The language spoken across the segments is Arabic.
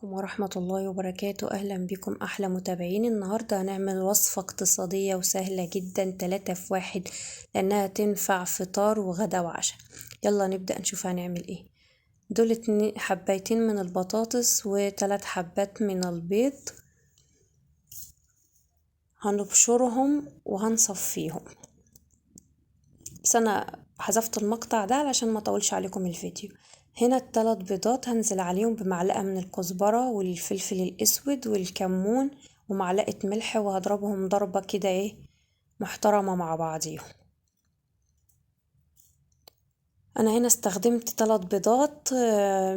عليكم ورحمة الله وبركاته. أهلا بكم أحلى متابعين. النهاردة هنعمل وصفة اقتصادية وسهلة جدا 3 في 1 لأنها تنفع فطار وغدا وعشاء. يلا نبدأ نشوف هنعمل ايه. دول حبايتين من البطاطس و3 حبات من البيض، هنبشرهم وهنصفيهم. بس أنا حذفت المقطع ده علشان ما اطولش عليكم الفيديو. هنا ال3 بيضات هنزل عليهم بمعلقة من الكزبرة والفلفل الأسود والكمون ومعلقة ملح، وهضربهم ضربة كده محترمة مع بعضيهم. أنا هنا استخدمت 3 بيضات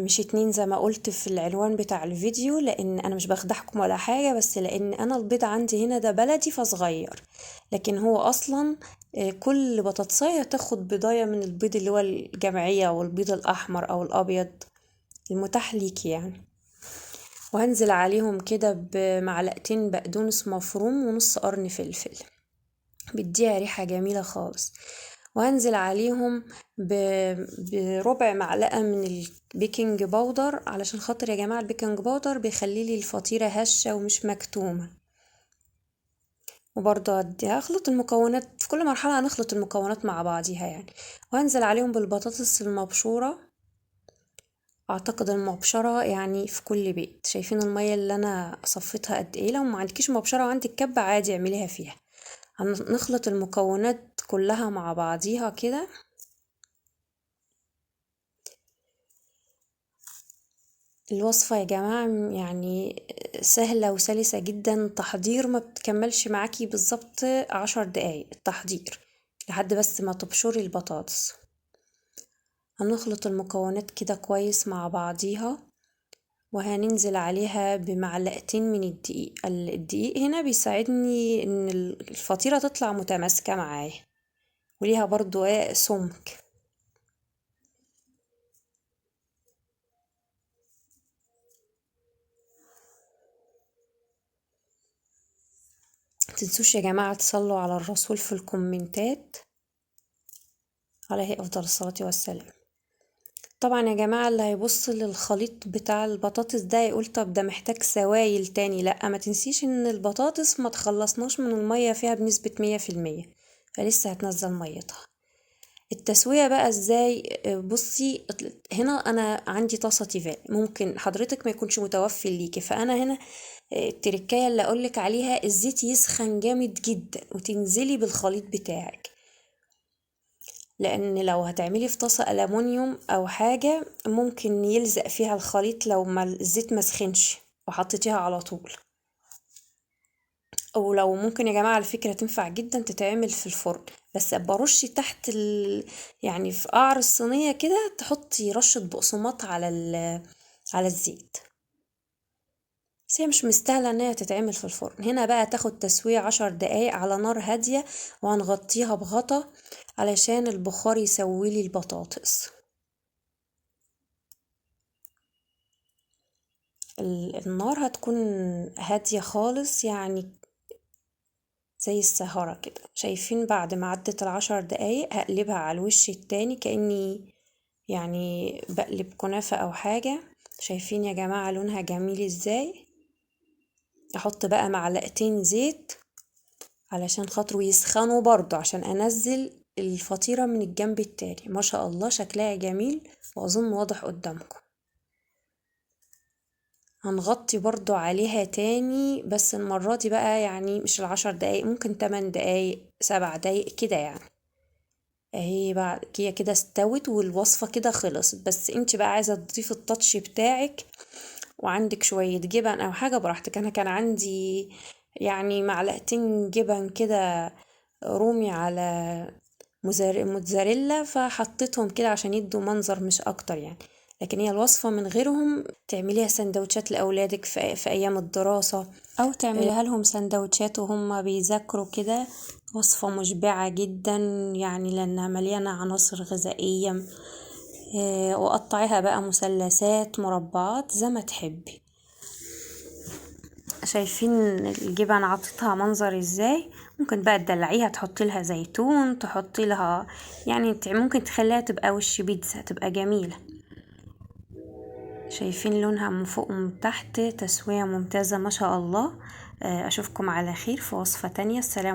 مش 2 زي ما قلت في العنوان بتاع الفيديو، لأن أنا مش بخدعكم ولا حاجة، بس لأن أنا البيض عندي هنا ده بلدي فصغير، لكن هو أصلا كل بطاطساية تاخد بضاية من البيض اللي هو الجمعية أو البيض الأحمر أو الأبيض المتاح ليكي يعني. وهنزل عليهم كده بمعلقتين بقدونس مفروم ونص قرن فلفل، بيديها ريحة جميلة خالص. وهنزل عليهم بربع معلقة من البيكنج باودر، علشان خاطر يا جماعة البيكنج باودر بيخلي لي الفطيرة هشة ومش مكتومة. وبرضه هخلط المكونات في كل مرحلة، هنخلط المكونات مع بعضيها يعني. وهنزل عليهم بالبطاطس المبشورة. اعتقد المبشرة يعني في كل بيت. شايفين المية اللي انا صفيتها قد ايه؟ لو ما عندكيش مبشرة وعندك كبة عادي اعمليها فيها. هنخلط المكونات كلها مع بعضيها كده. الوصفة يا جماعة يعني سهلة وسلسة جدا، تحضير ما بتكملش معاكي بالظبط 10 دقايق التحضير لحد بس ما تبشري البطاطس. هنخلط المكونات كده كويس مع بعضيها، وهننزل عليها بمعلقتين من الدقيق. الدقيق هنا بيساعدني ان الفطيرة تطلع متماسكة معايا وليها برضو سمك. متنسوش يا جماعة تصلوا على الرسول في الكومنتات عليه افضل الصلاة والسلام. طبعا يا جماعة اللي هيبص للخليط بتاع البطاطس ده يقول طب ده محتاج سوائل تاني. لا، ما تنسيش ان البطاطس ما تخلصناش من المية فيها بنسبة 100%، فلسه هتنزل ميتها. التسوية بقى ازاي؟ بصي، هنا انا عندي طاسة تيفال، ممكن حضرتك ما يكونش متوفر ليكي، فانا هنا التركاية اللي اقولك عليها الزيت يسخن جامد جدا وتنزلي بالخليط بتاعك، لان لو هتعملي في طاسة ألمونيوم او حاجة ممكن يلزق فيها الخليط لو ما الزيت ما سخنش وحطيتيها على طول. او لو ممكن يا جماعة على فكرة تنفع جدا تتعمل في الفرن، بس برش تحت يعني في قعر الصينية كده تحطي رشة بقسماط على الزيت. بس هي مش مستاهلة ان هي تتعمل في الفرن. هنا بقى تاخد تسوية 10 دقايق على نار هادية، وهنغطيها بغطا علشان البخار يسويلي البطاطس. النار هتكون هادية خالص يعني زي السهرة كده. شايفين بعد ما عدت ال10 دقايق هقلبها على الوش التاني كأني يعني بقلب كنافة او حاجة. شايفين يا جماعة لونها جميل ازاي؟ احط بقى معلقتين زيت علشان خاطره يسخنوا برضو عشان انزل الفطيرة من الجنب التاني. ما شاء الله شكلها جميل واظن واضح قدامكم. هنغطي برضو عليها تاني، بس المرة دي بقى يعني مش ال10 دقايق، ممكن 8 دقايق 7 دقايق كده يعني. اهي بقى هي كده استوت والوصفة كده خلصت. بس انت بقى عايزة تضيفي التاتش بتاعك وعندك شوية جبن او حاجة براحتك. انا كان عندي يعني معلقتين جبن كده رومي على موتزاريلا، فحطيتهم كده عشان يدوا منظر مش اكتر يعني. لكن هي الوصفة من غيرهم تعمليها سندوتشات لأولادك في أيام الدراسة، أو تعمليها لهم سندوتشات وهم بيذاكروا كده. وصفة مشبعة جدا يعني لأنها مليانة عناصر غذائية. وقطعيها بقى مثلثات مربعات زي ما تحبي. شايفين الجبن عطتها منظر ازاي؟ ممكن بقى تدلعيها تحطي لها زيتون، تحطي لها يعني ممكن تخليها تبقى وش بيتزا، تبقى جميلة. شايفين لونها من فوق ومن تحت، تسوية ممتازة ما شاء الله. اشوفكم على خير في وصفة تانية. السلام.